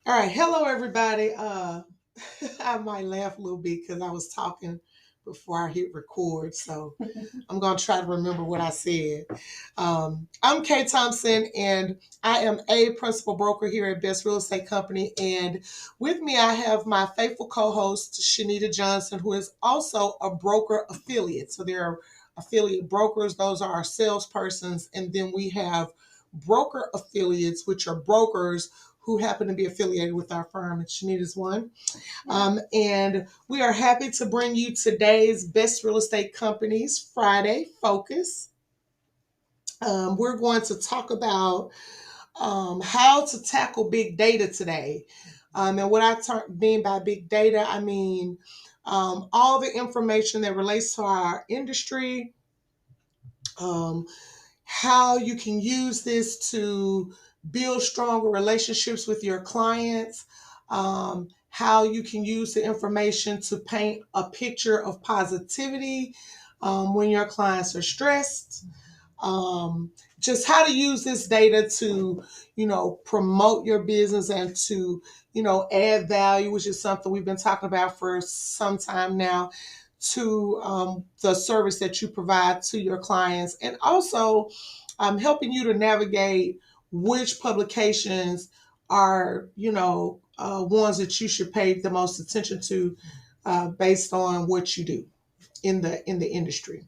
All right, hello everybody. I might laugh a little bit because I was talking before I hit record, so I'm gonna try to remember what I said. I'm Kay Thompson, and I am a principal broker here at Best Real Estate Company. And with me, I have my faithful co-host Shanita Johnson, who is also a broker affiliate. So there are affiliate brokers; those are our salespersons, and then we have broker affiliates, which are brokers who happen to be affiliated with our firm, and Shanita's one. And we are happy to bring you today's Best Real Estate Companies Friday Focus. We're going to talk about how to tackle big data today. And what mean by big data, I mean all the information that relates to our industry, um, how you can use this to build stronger relationships with your clients, how you can use the information to paint a picture of positivity when your clients are stressed. Just how to use this data to, promote your business and to, add value, which is something we've been talking about for some time now, to the service that you provide to your clients, and also helping you to navigate which publications are, ones that you should pay the most attention to based on what you do in the industry.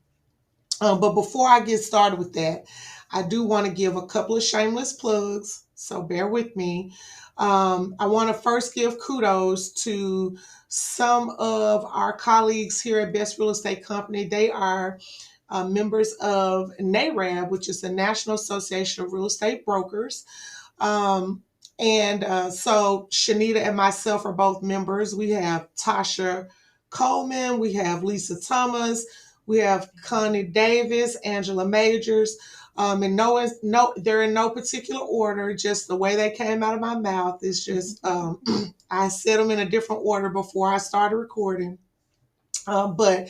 But before I get started with that, I do want to give a couple of shameless plugs, so bear with me. I want to first give kudos to some of our colleagues here at Best Real Estate Company. They are members of NARAB, which is the National Association of Real Estate Brokers. And so Shanita and myself are both members. We have Tasha Coleman, we have Lisa Thomas, we have Connie Davis, Angela Majors. And they're in no particular order, just the way they came out of my mouth. It's just, I said them in a different order before I started recording. But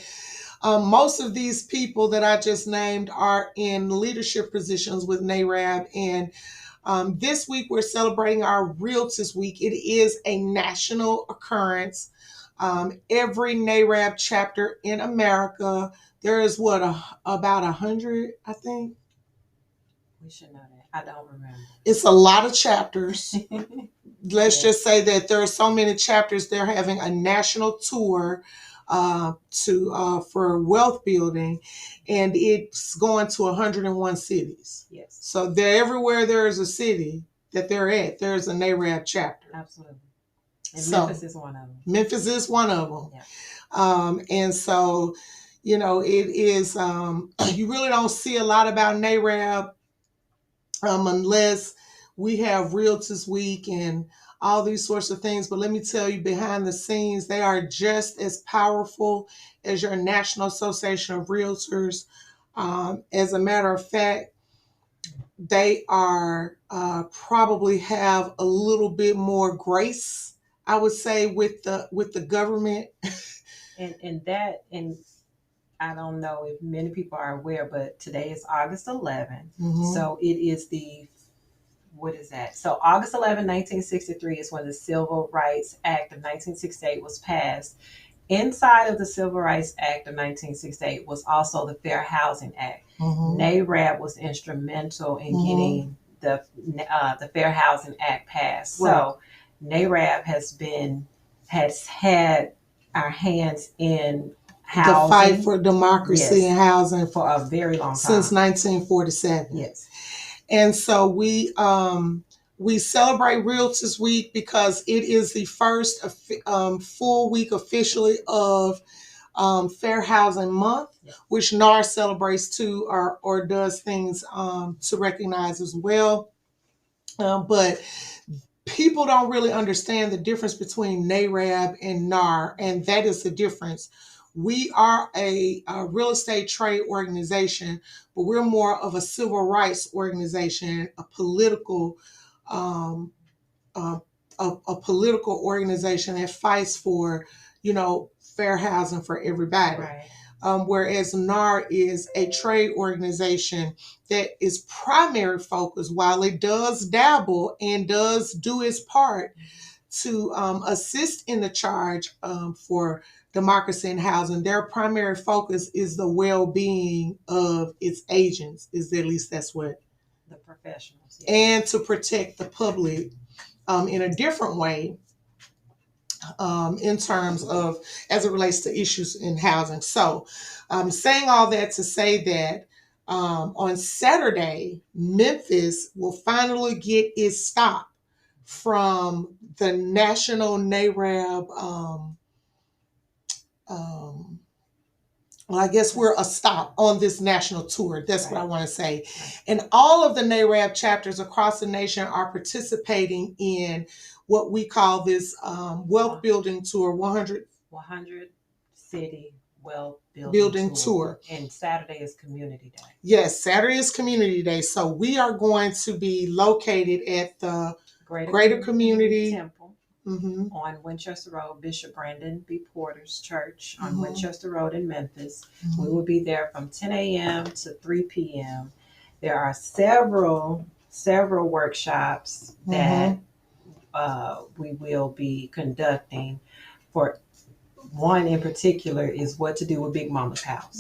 most of these people that I just named are in leadership positions with NARAB. And this week we're celebrating our Realtors Week. It is a national occurrence. Every NARAB chapter in America, there is about 100, I think. We should know that. I don't remember. It's a lot of chapters. Let's just say that there are so many chapters. They're having a national tour to for wealth building, and it's going to 101 cities. Yes. So they're everywhere. There is a city that they're at. There's a NARAB chapter. Absolutely. And Memphis is one of them. Memphis is one of them. Yeah. And so, it is. You really don't see a lot about NARAB unless we have Realtors Week and all these sorts of things. But let me tell you, behind the scenes, they are just as powerful as your National Association of Realtors. As a matter of fact, they are probably have a little bit more grace, I would say, with the government. and I don't know if many people are aware, but today is August 11th. Mhm. So it is what is that? So August 11, 1963 is when the Civil Rights Act of 1968 was passed. Inside of the Civil Rights Act of 1968 was also the Fair Housing Act. Mhm. NARAB was instrumental in getting the Fair Housing Act passed. Right. So NARAB has had our hands in housing, the fight for democracy Yes. and housing for a very long time. Since 1947. Yes. And so we celebrate Realtors Week because it is the first full week officially of Fair Housing Month, Yes. which NAR celebrates too, or does things to recognize as well. But people don't really understand the difference between NARAB and NAR, and that is the difference. We are a real estate trade organization, but we're more of a civil rights organization, a political um, uh, a political organization that fights for, fair housing for everybody. Right. Whereas NAR is a trade organization that is primary focus, while it does dabble and does do its part, to assist in the charge for democracy in housing. Their primary focus is the well-being of its agents, is at least that's what. The professionals. Yeah. And to protect the public in a different way in terms of, as it relates to issues in housing. So saying all that to say that on Saturday, Memphis will finally get its stop from the national NARAB. Well, I guess we're a stop on this national tour. That's what I want to say. And all of the NARAB chapters across the nation are participating in what we call this wealth building tour, 100 city wealth building tour. And Saturday is Community Day. Yes, Saturday is Community Day. So we are going to be located at the Greater Community Temple on Winchester Road, Bishop Brandon B. Porter's church on Winchester Road in Memphis. We will be there from 10 a.m. to 3 p.m. There are several workshops that we will be conducting. For one in particular is what to do with Big Mama's house.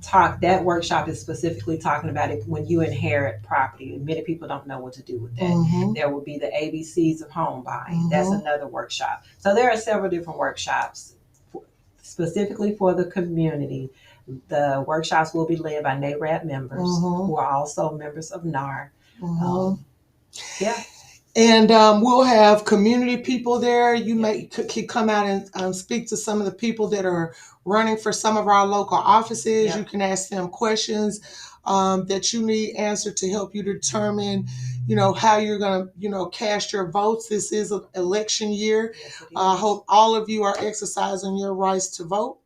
That workshop is specifically talking about it when you inherit property. Many people don't know what to do with that. There will be the ABCs of home buying. That's another workshop. So there are several different workshops specifically for the community. The workshops will be led by NARAB members who are also members of NAR. And we'll have community people there. You could come out and speak to some of the people that are running for some of our local offices. You can ask them questions that you need answered to help you determine, how you're going to, cast your votes. This is an election year. I hope all of you are exercising your rights to vote.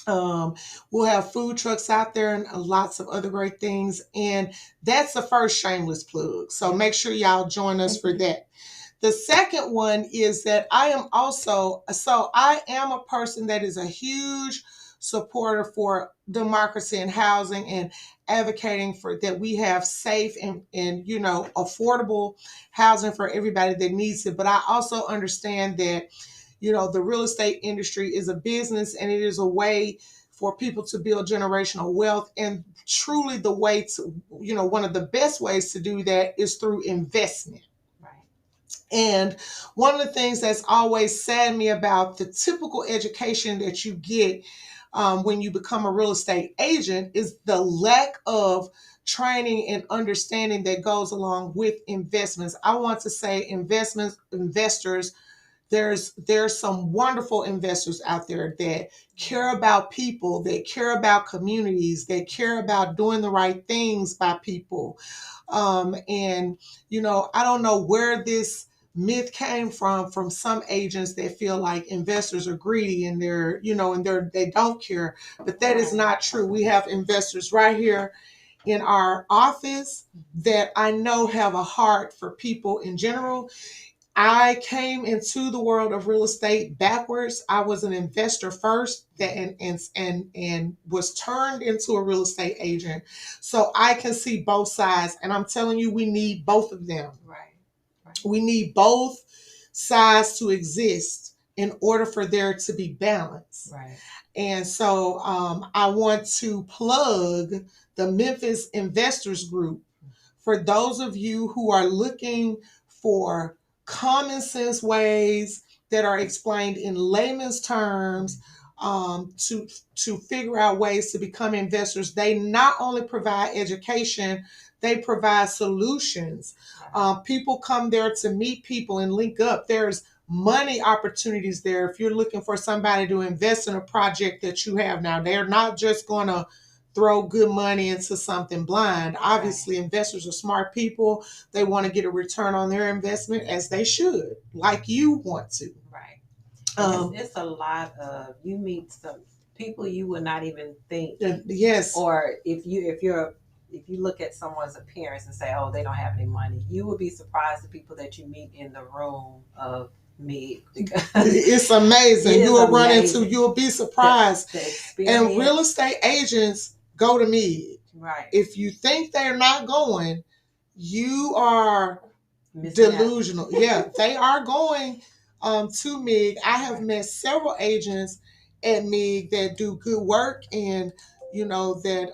We'll have food trucks out there and lots of other great things. And that's the first shameless plug. So make sure y'all join us for that. The second one is that I am a person that is a huge supporter for democracy and housing and advocating for that we have safe and affordable housing for everybody that needs it. But I also understand that the real estate industry is a business and it is a way for people to build generational wealth. And truly the way to, one of the best ways to do that is through investment. Right. And one of the things that's always saddened me about the typical education that you get when you become a real estate agent is the lack of training and understanding that goes along with investments. I want to say investors, there's some wonderful investors out there that care about people, that care about communities, that care about doing the right things by people. And I don't know where this myth came from some agents that feel like investors are greedy and they don't care, but that is not true. We have investors right here in our office that I know have a heart for people in general. I came into the world of real estate backwards. I was an investor first and was turned into a real estate agent. So I can see both sides. And I'm telling you, we need both of them. Right. We need both sides to exist in order for there to be balance. Right. And so I want to plug the Memphis Investors Group for those of you who are looking for common sense ways that are explained in layman's terms to figure out ways to become investors. They not only provide education, they provide solutions. People come there to meet people and link up. There's money opportunities there. If you're looking for somebody to invest in a project that you have now, they're not just going to throw good money into something blind. Obviously, investors are smart people. They want to get a return on their investment, as they should, like you want to. Right. It's a lot of, you meet some people you would not even think. Yes. Or if you look at someone's appearance and say, oh, they don't have any money, you would be surprised the people that you meet in the room of me. It's amazing. You'll be surprised. And real estate agents go to me. Right. If you think they're not going, you are missing out. delusional. Yeah, they are going to MIG. I have met several agents at MIG that do good work, and you know that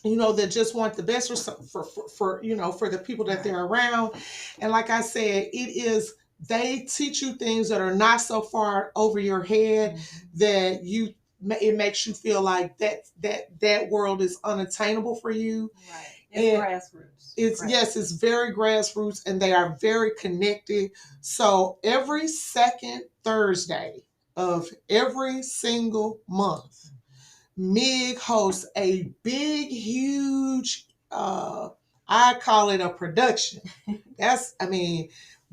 that just want the best for for the people that they're around. And like I said, they teach you things that are not so far over your head that it makes you feel like that world is unattainable for you. Right. It's grassroots. It's very grassroots, and they are very connected. So every second Thursday of every single month, MIG hosts a big, huge, I call it a production.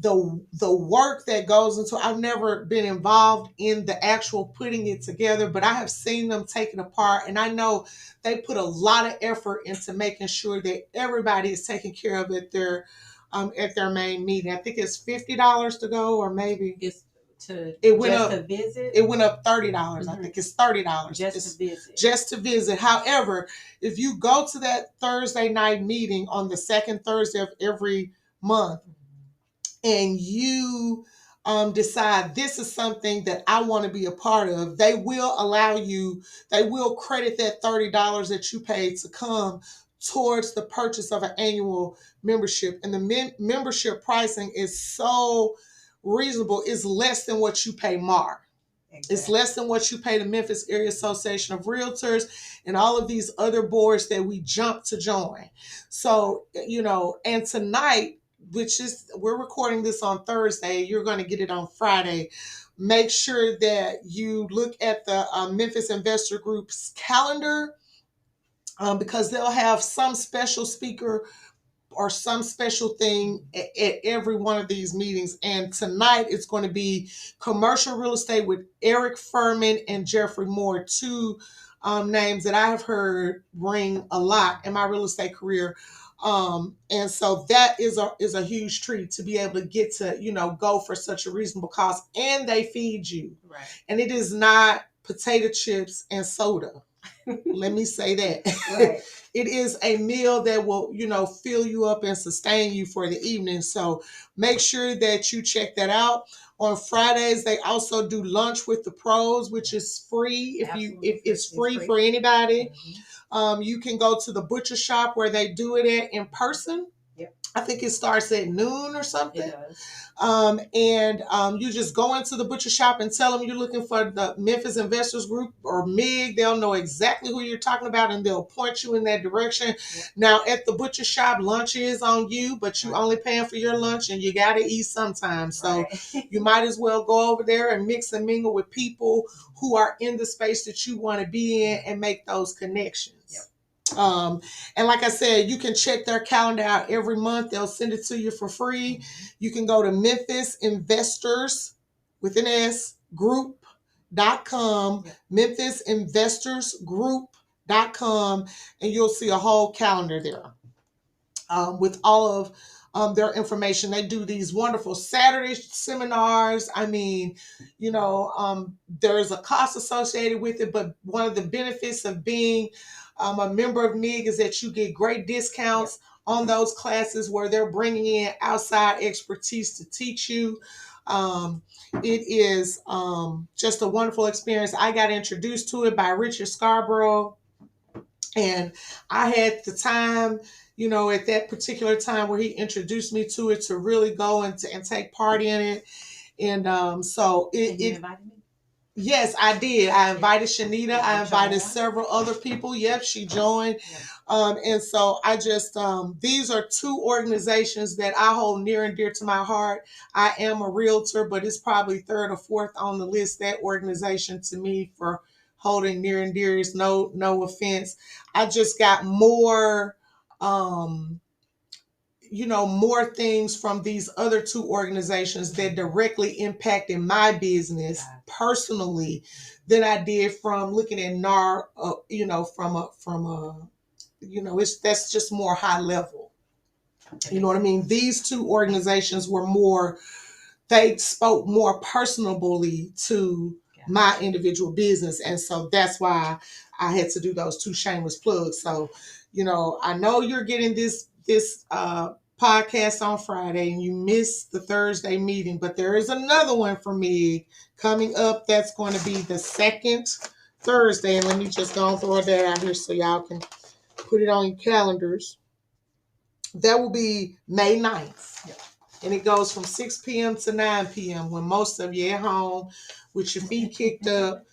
The work that goes into, I've never been involved in the actual putting it together, but I have seen them take it apart, and I know they put a lot of effort into making sure that everybody is taken care of at their main meeting. I think it's $50 to go, or maybe it went up to visit. It went up $30. I think it's $30 just to visit. Just to visit. However, if you go to that Thursday night meeting on the second Thursday of every month, and you decide this is something that I want to be a part of, they will credit that $30 that you paid to come towards the purchase of an annual membership. And the membership pricing is so reasonable. It's less than what you pay MAR. Exactly. It's less than what you pay the Memphis Area Association of Realtors and all of these other boards that we jump to join. So, and tonight, we're recording this on Thursday, you're going to get it on Friday. Make sure that you look at the Memphis Investor Group's calendar, because they'll have some special speaker or some special thing at every one of these meetings. And tonight it's going to be commercial real estate with Eric Furman and Jeffrey Moore, two names that I have heard ring a lot in my real estate career. And so that is a huge treat to be able to get to, go for such a reasonable cost, and they feed you. Right. And it is not potato chips and soda. Let me say that. Right. It is a meal that will, fill you up and sustain you for the evening. So make sure that you check that out. On Fridays, they also do lunch with the pros, which is free. If it's free for anybody. Mm-hmm. You can go to the butcher shop where they do it in person. Yep. I think it starts at noon or something. It does. You just go into the butcher shop and tell them you're looking for the Memphis Investors Group or MIG. They'll know exactly who you're talking about, and they'll point you in that direction. Yep. Now, at the butcher shop, lunch is on you, but you only paying for your lunch, and you got to eat sometimes. So you might as well go over there and mix and mingle with people who are in the space that you want to be in and make those connections. Yep. And like I said, you can check their calendar out every month. They'll send it to you for free. You can go to Memphis Investors with an S group.com, Memphis Investors Group.com, and you'll see a whole calendar there with all of their information. They do these wonderful Saturday seminars. I mean, there's a cost associated with it, but one of the benefits of being a member of MIG is that you get great discounts on those classes where they're bringing in outside expertise to teach you. It is just a wonderful experience. I got introduced to it by Richard Scarborough, and I had the time, at that particular time where he introduced me to it, to really go and take part in it. And so you invited me? Yes, I did. I invited Shanita. I invited several other people. Yep, she joined. And so I just, these are two organizations that I hold near and dear to my heart. I am a realtor, but it's probably third or fourth on the list. That organization to me for holding near and dear is no offense. I just got more, more things from these other two organizations that directly impacted my business personally than I did from looking at NAR, that's just more high level. You know what I mean? These two organizations they spoke more personally to my individual business. And so that's why I had to do those two shameless plugs. So, I know you're getting this podcast on Friday and you missed the Thursday meeting, but there is another one for me coming up that's going to be the second Thursday. And let me just go and throw that out here so y'all can put it on your calendars. That will be May 9th. Yep. And it goes from 6 p.m. to 9 p.m. when most of you at home with your feet kicked up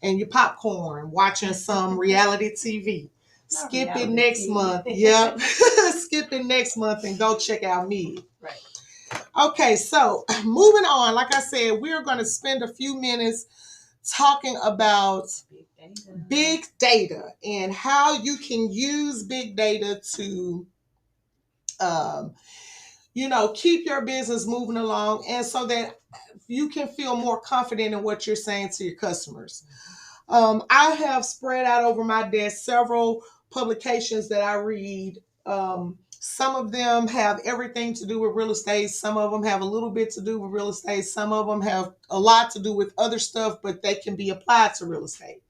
and your popcorn watching some reality TV. Skip it next month. Yep. Skip it next month and go check out me. Right. Okay, so moving on. Like I said, we're going to spend a few minutes talking about big data and how you can use big data to, keep your business moving along, and so that you can feel more confident in what you're saying to your customers. I have spread out over my desk several publications that I read. Some of them have everything to do with real estate. Some of them have a little bit to do with real estate. Some of them have a lot to do with other stuff, but they can be applied to real estate.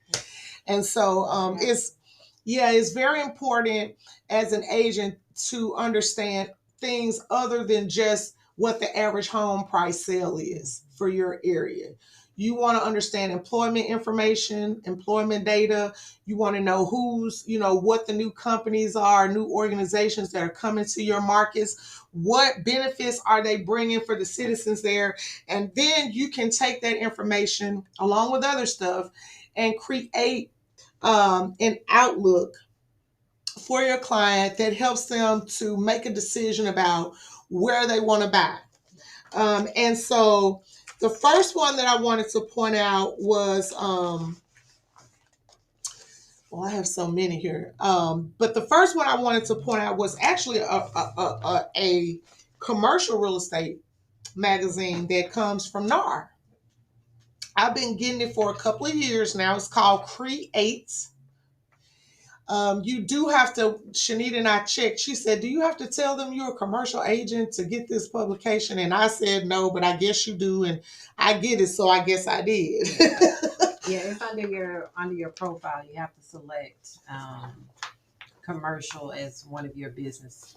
And so it's very important as an agent to understand things other than just what the average home price sale is for your area. You want to understand employment information, employment data. You want to know what the new companies are, new organizations that are coming to your markets. What benefits are they bringing for the citizens there? And then you can take that information along with other stuff and create an outlook for your client that helps them to make a decision about where they want to buy. And so the first one that I wanted to point out was, I have so many here. But the first one I wanted to point out was actually a commercial real estate magazine that comes from NAR. I've been getting it for a couple of years now. It's called Create. You do have to, Shanita and I checked. She said, do you have to tell them you're a commercial agent to get this publication? And I said, no, but I guess you do. And I get it. So I guess I did. Yeah, it's under your profile. You have to select commercial as one of your business,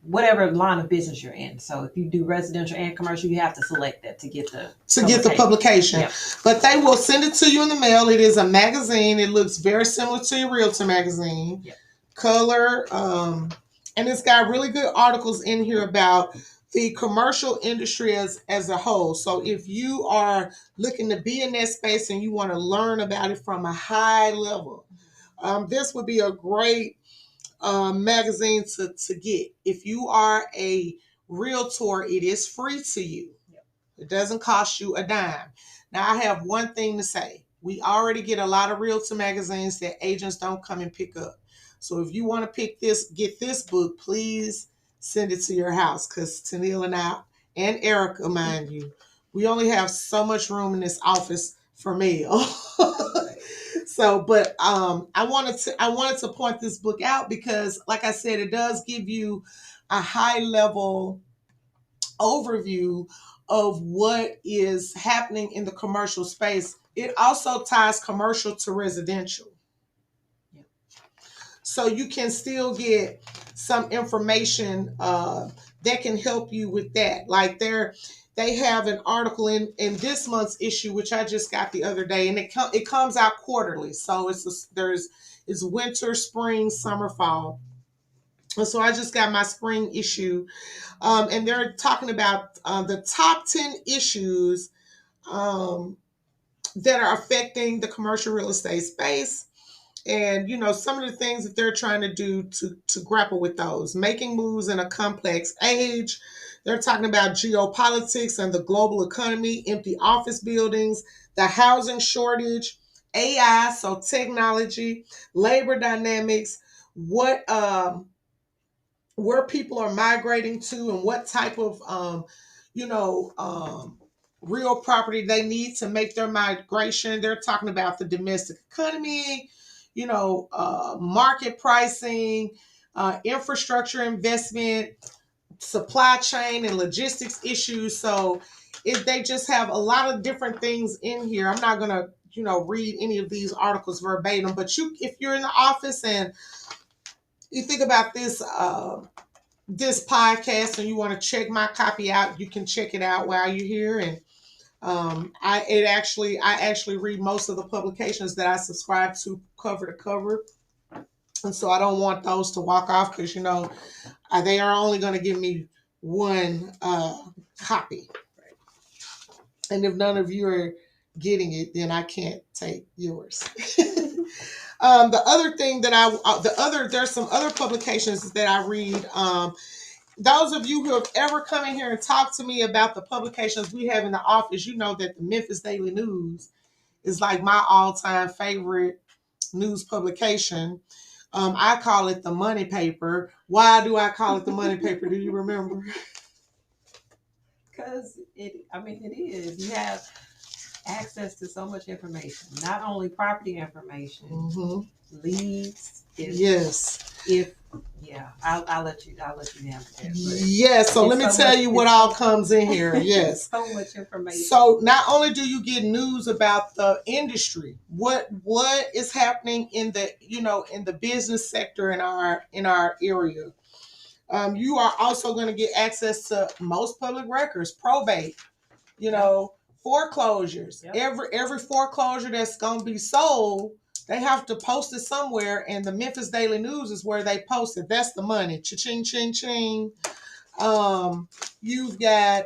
whatever line of business you're in. So if you do residential and commercial, you have to select that to get the publication. Yep. But they will send it to you in the mail. It is a magazine. It looks very similar to your Realtor magazine. Yep. Color. And it's got really good articles in here about the commercial industry as a whole. So if you are looking to be in that space and you want to learn about it from a high level, this would be a great magazine to get. If you are a realtor, it is free to you. Yep. It doesn't cost you a dime. Now, I have one thing to say. We already get a lot of realtor magazines that agents don't come and pick up. So if you want to get this book, please send it to your house, because Tennille and I and Erica, mind you, we only have so much room in this office for mail. So, but I wanted to point this book out because, like I said, it does give you a high level overview of what is happening in the commercial space. It also ties commercial to residential. Yep. So you can still get some information that can help you with that. Like they have an article in this month's issue, which I just got the other day, and it comes out quarterly. So it's winter, spring, summer, fall. And so I just got my spring issue, and they're talking about the top 10 issues that are affecting the commercial real estate space. And, some of the things that they're trying to do to grapple with those. Making moves in a complex age. They're talking about geopolitics and the global economy, empty office buildings, the housing shortage, AI, so technology, labor dynamics, where people are migrating to and what type of, real property they need to make their migration. They're talking about the domestic economy, market pricing, infrastructure investment, supply chain and logistics issues. So they just have a lot of different things in here. I'm not going to, read any of these articles verbatim, but if you're in the office and you think about this podcast and you want to check my copy out, you can check it out while you're here. And I actually read most of the publications that I subscribe to cover to cover, and so I don't want those to walk off because they are only going to give me one copy, and if none of you are getting it, then I can't take yours. The other thing that there's some other publications that I read. Those of you who have ever come in here and talked to me about the publications we have in the office, you know that the Memphis Daily News is like my all-time favorite news publication. I call it the money paper. Why do I call it the money paper? Do you remember? Because it is. You have access to so much information, not only property information, leads. Yes. I'll let you handle that. Yes. So let me tell you what all comes in here. Yes. So much information. So not only do you get news about the industry, what is happening in the business sector in our area, you are also going to get access to most public records, probate, foreclosures. Yep. Every foreclosure that's going to be sold, they have to post it somewhere, and the Memphis Daily News is where they post it. That's the money. Cha-ching, ching, ching. You've got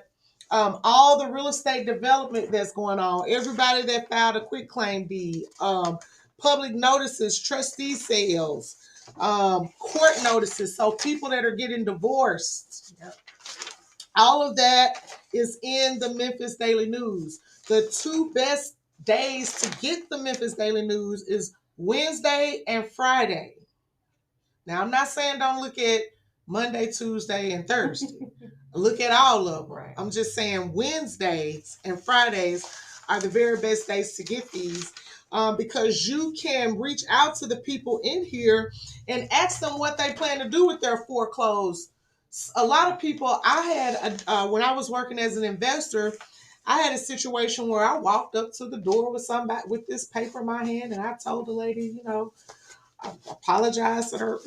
all the real estate development that's going on. Everybody that filed a quitclaim deed, public notices, trustee sales, court notices. So people that are getting divorced. Yep. All of that is in the Memphis Daily News. The two best days to get the Memphis Daily News is Wednesday and Friday. Now, I'm not saying don't look at Monday, Tuesday, and Thursday. Look at all of them. Right. I'm just saying Wednesdays and Fridays are the very best days to get these, because you can reach out to the people in here and ask them what they plan to do with their foreclosed. A lot of people, I had, when I was working as an investor, I had a situation where I walked up to the door with somebody with this paper in my hand, and I told the lady, I apologized to her,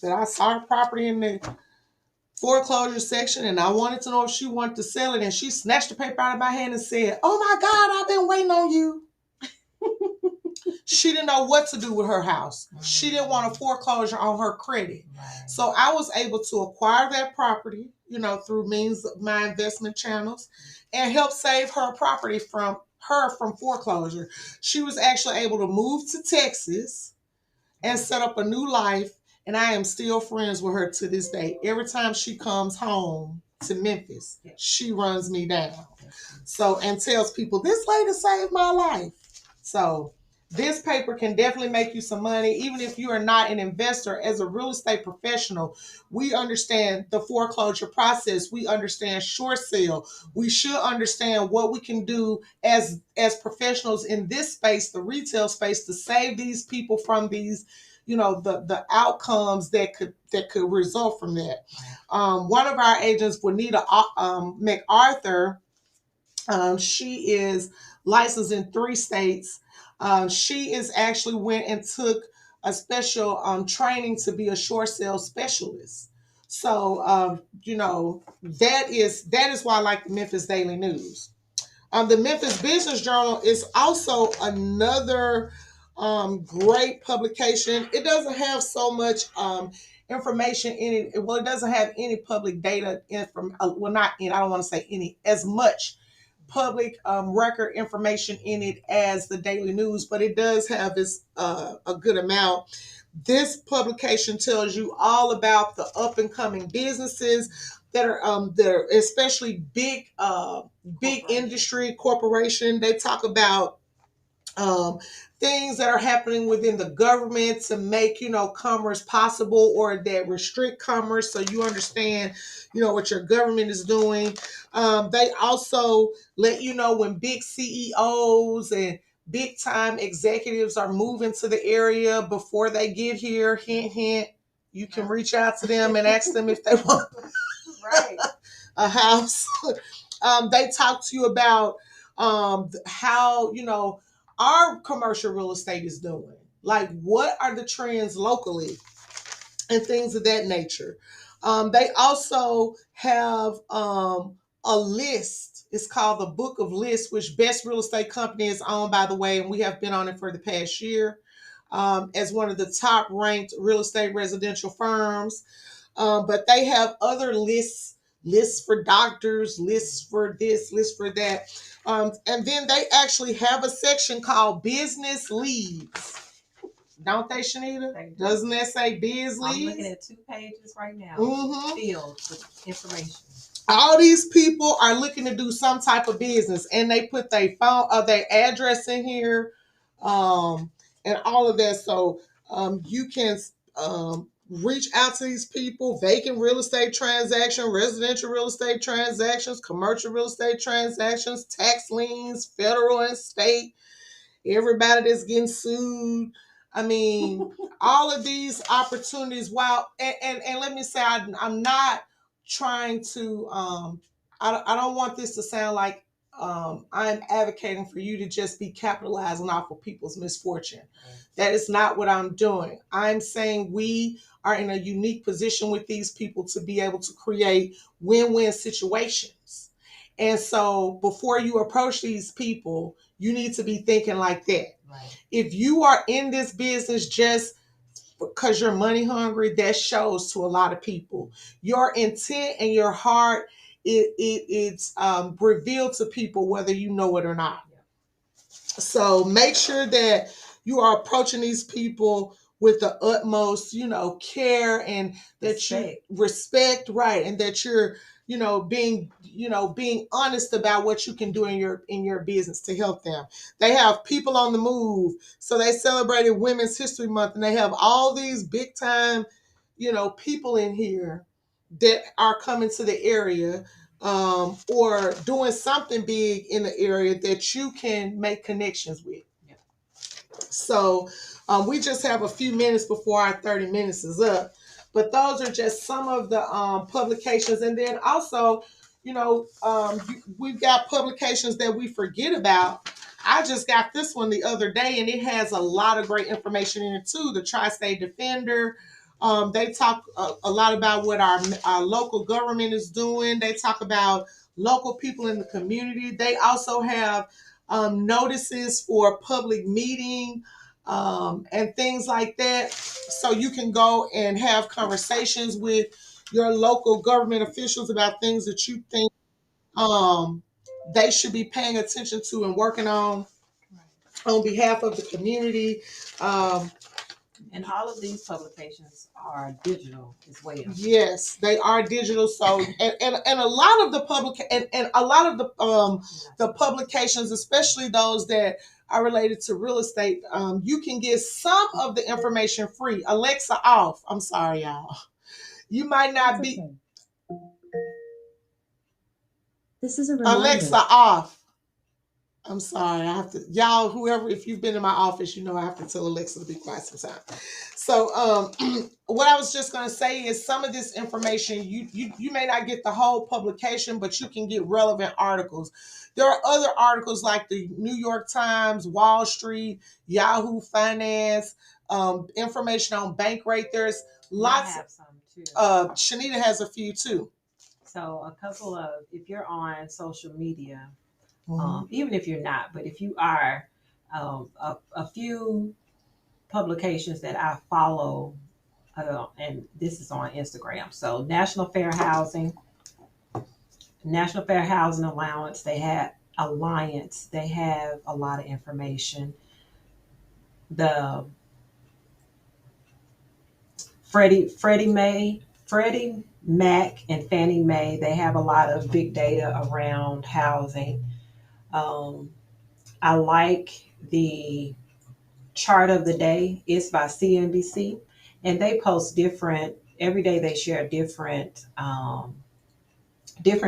that I saw her property in the foreclosure section, and I wanted to know if she wanted to sell it, and she snatched the paper out of my hand and said, "Oh my God, I've been waiting on you." She didn't know what to do with her house. She didn't want a foreclosure on her credit. Right. So I was able to acquire that property, through means of my investment channels, and help save her property from foreclosure. She was actually able to move to Texas and set up a new life. And I am still friends with her to this day. Every time she comes home to Memphis, she runs me down. So, and tells people, "This lady saved my life." So this paper can definitely make you some money. Even if you are not an investor, as a real estate professional, we understand the foreclosure process. We understand short sale. We should understand what we can do as professionals in this space, the retail space, to save these people from these, the outcomes that could result from that. One of our agents, Juanita MacArthur, she is licensed in 3 states. She is actually went and took a special training to be a short sale specialist. So, that is why I like the Memphis Daily News. The Memphis Business Journal is also another great publication. It doesn't have so much information in it. Well, it doesn't have any public data I don't want to say any, as much public record information in it as the Daily News, but it does have a good amount. This publication tells you all about the up and coming businesses that are especially big industry corporation. They talk about things that are happening within the government to make, commerce possible, or that restrict commerce, so you understand, what your government is doing. They also let you know when big CEOs and big time executives are moving to the area before they get here. Hint, hint. You can reach out to them and ask them if they want a house. They talk to you about how, our commercial real estate is doing. Like, what are the trends locally? and things of that nature. They also have a list. It's called the Book of Lists, which Best Real Estate Company is owned, by the way, and we have been on it for the past year as one of the top ranked real estate residential firms. But they have other lists for doctors, lists for this, lists for that. And then they actually have a section called Business Leads. Don't they, Shanita? They do. Doesn't that say biz I'm leads? looking at 2 pages right now, Mhm. filled with information. All these people are looking to do some type of business, and they put their phone or their address in here, and all of that. So you can reach out to these people: vacant real estate transaction, residential real estate transactions, commercial real estate transactions, tax liens, federal and state. Everybody that's getting sued. I mean, all of these opportunities. While and let me say, I'm not trying to. I don't want this to sound like I'm advocating for you to just be capitalizing off of people's misfortune. That is not what I'm doing. I'm saying we are in a unique position with these people to be able to create win-win situations. And so before you approach these people, you need to be thinking like that. Right. If you are in this business just because you're money hungry, that shows to a lot of people. Your intent and your heart, it's revealed to people whether you know it or not. Yeah. So make sure that you are approaching these people with the utmost, care, and that you respect, right, and that you're, being honest about what you can do in your business to help them. They have people on the move, so they celebrated Women's History Month, and they have all these big time, people in here that are coming to the area, or doing something big in the area that you can make connections with. Yeah. So we just have a few minutes before our 30 minutes is up. But those are just some of the publications. And then also, we've got publications that we forget about. I just got this one the other day, and it has a lot of great information in it too. The Tri-State Defender. They talk a lot about what our local government is doing. They talk about local people in the community. They also have notices for public meeting and things like that. So you can go and have conversations with your local government officials about things that you think they should be paying attention to and working on behalf of the community. And all of these publications are digital as well. Yes, they are digital. So and a lot of and a lot of the publications, especially those that are related to real estate, you can get some of the information free. Alexa off. I'm sorry, y'all. You might not be. Okay. This is a reminder. Alexa off. I'm sorry. I have to, y'all, whoever, if you've been in my office, I have to tell Alexa to be quiet sometimes. So what I was just going to say is some of this information, you may not get the whole publication, but you can get relevant articles. There are other articles like the New York Times, Wall Street, Yahoo Finance, information on bank rate. There's lots. I have some too. Shanita has a few too. So a couple of, if you're on social media, even if you're not, but if you are, a few publications that I follow, and this is on Instagram. So National Fair Housing Allowance, they have Alliance, they have a lot of information. The Freddie Mac and Fannie Mae, they have a lot of big data around housing. I like the chart of the day. It's by CNBC, and they post every day they share different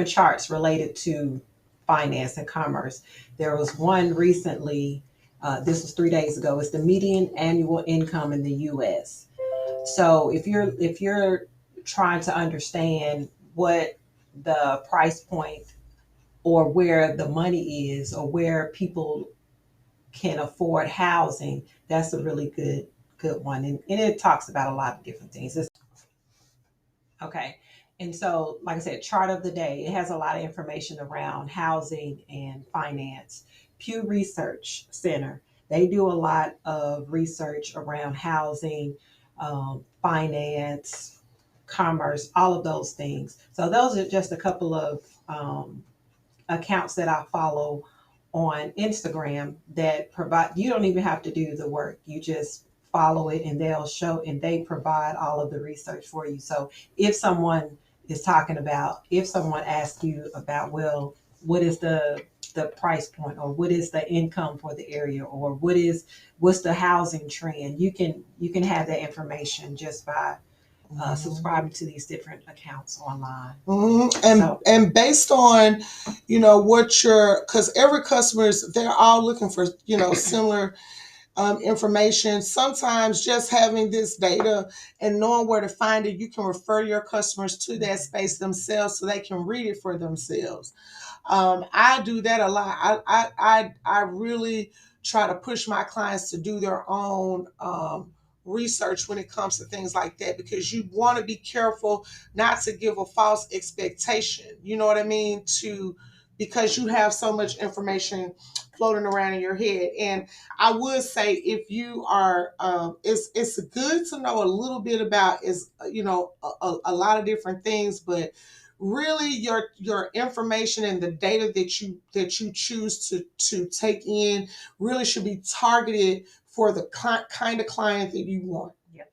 charts related to finance and commerce. There was one recently, this was 3 days ago. It's the median annual income in the US. So if you're trying to understand what the price point or where the money is or where people can afford housing, that's a really good one. And it talks about a lot of different things. Okay. And so, like I said, chart of the day, it has a lot of information around housing and finance. Pew Research Center, they do a lot of research around housing, finance, commerce, all of those things. So, those are just a couple of accounts that I follow on Instagram that provide, you don't even have to do the work. You just follow it and they'll show and they provide all of the research for you. So if someone is talking about, if someone asks you about, well, what is the price point, or what is the income for the area, or what's the housing trend, you can have that information just by subscribing to these different accounts online. And So and based on, what your, because every customer's, they're all looking for, similar information. Sometimes just having this data and knowing where to find it, you can refer your customers to that space themselves so they can read it for themselves. I do that a lot. I really try to push my clients to do their own research when it comes to things like that, because you want to be careful not to give a false expectation. You know what I mean? Because you have so much information floating around in your head. And I would say, if you are, it's good to know a little bit about, is a lot of different things, but really your information and the data that you choose to take in really should be targeted for the kind of client that you want. yeah,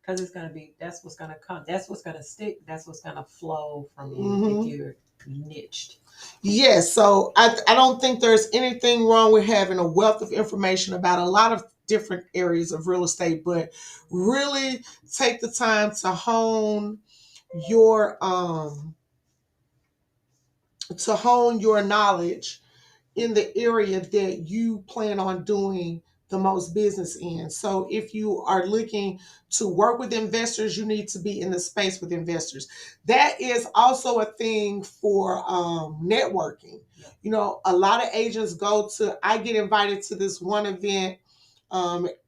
because it's going to be, that's what's going to come, that's what's going to stick, that's what's going to flow from you Hmm. if you're niched. Yes, so I don't think there's anything wrong with having a wealth of information about a lot of different areas of real estate, but really take the time to hone your knowledge in the area that you plan on doing the most business in. So if you are looking to work with investors, you need to be in the space with investors. That is also a thing for networking. A lot of agents I get invited to this one event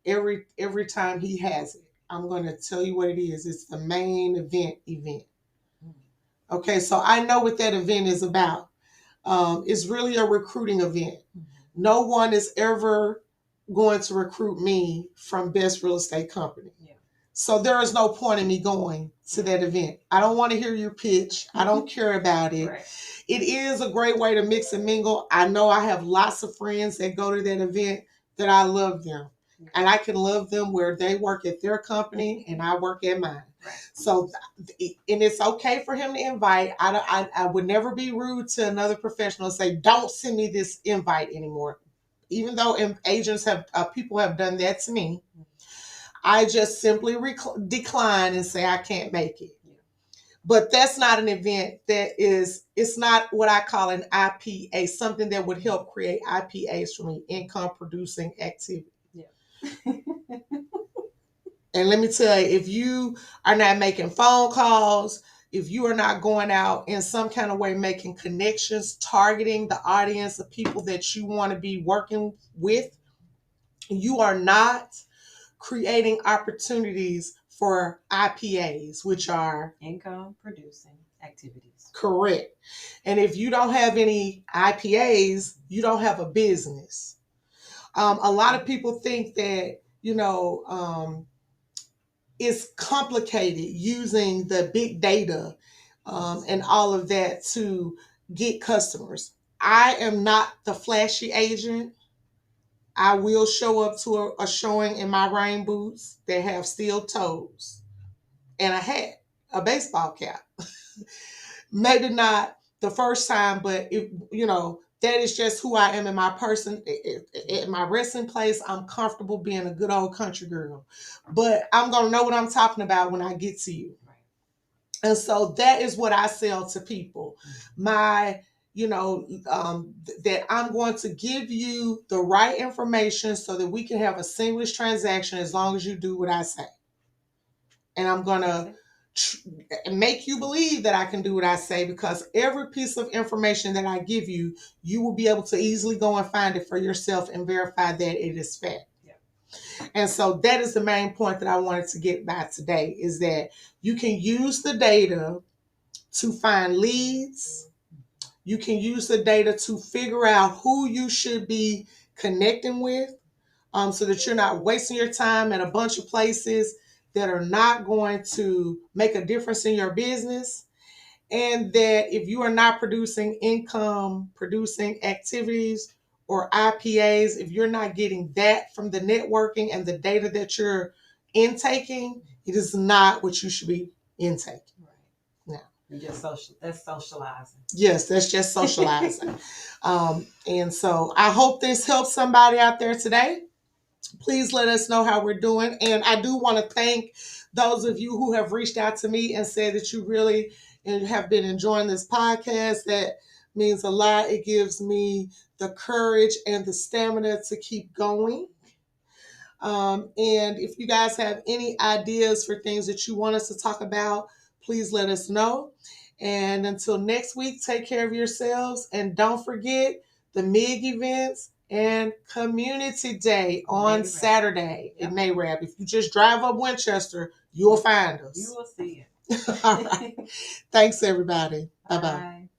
every time he has it. I'm going to tell you what it is. It's the main event. Okay, so I know what that event is about. It's really a recruiting event. No one is ever going to recruit me from Best Real Estate Company. Yeah. So there is no point in me going to that event. I don't want to hear your pitch. I don't care about it. Right. It is a great way to mix and mingle. I know I have lots of friends that go to that event that I love them. And I can love them where they work at their company and I work at mine. Right. So, and it's okay for him to invite. I would never be rude to another professional and say, don't send me this invite anymore. Even though agents people have done that to me, I just simply decline and say I can't make it. Yeah. But that's not an event it's not what I call an IPA, something that would help create IPAs for me, income producing activity. Yeah. And let me tell you, if you are not making phone calls, if you are not going out in some kind of way making connections, targeting the audience of people that you want to be working with, you are not creating opportunities for IPAs, which are income producing activities. Correct. And if you don't have any IPAs, you don't have a business. A lot of people think that, it's complicated using the big data and all of that to get customers. I am not the flashy agent. I will show up to a showing in my rain boots that have steel toes and a hat, a baseball cap. Maybe not the first time, but that is just who I am in my person. At my resting place, I'm comfortable being a good old country girl. But I'm going to know what I'm talking about when I get to you. And so that is what I sell to people. My, that I'm going to give you the right information so that we can have a seamless transaction as long as you do what I say. And I'm going to make you believe that I can do what I say, because every piece of information that I give you, you will be able to easily go and find it for yourself and verify that it is fact. Yeah. And so that is the main point that I wanted to get by today, is that you can use the data to find leads. You can use the data to figure out who you should be connecting with, so that you're not wasting your time at a bunch of places that are not going to make a difference in your business. And that if you are not producing income producing activities or IPAs, if you're not getting that from the networking and the data that you're intaking, it is not what you should be intaking. Right. No. Just social. That's socializing. Yes, that's just socializing. And so I hope this helps somebody out there today. Please let us know how we're doing. And I do want to thank those of you who have reached out to me and said that you really have been enjoying this podcast. That means a lot. It gives me the courage and the stamina to keep going. And if you guys have any ideas for things that you want us to talk about, please let us know. And until next week, take care of yourselves. And don't forget the MIG events and Community Day on Saturday in NARAB. If you just drive up Winchester, you'll find us. You will see it. All right. Thanks, everybody. Bye-bye. Bye.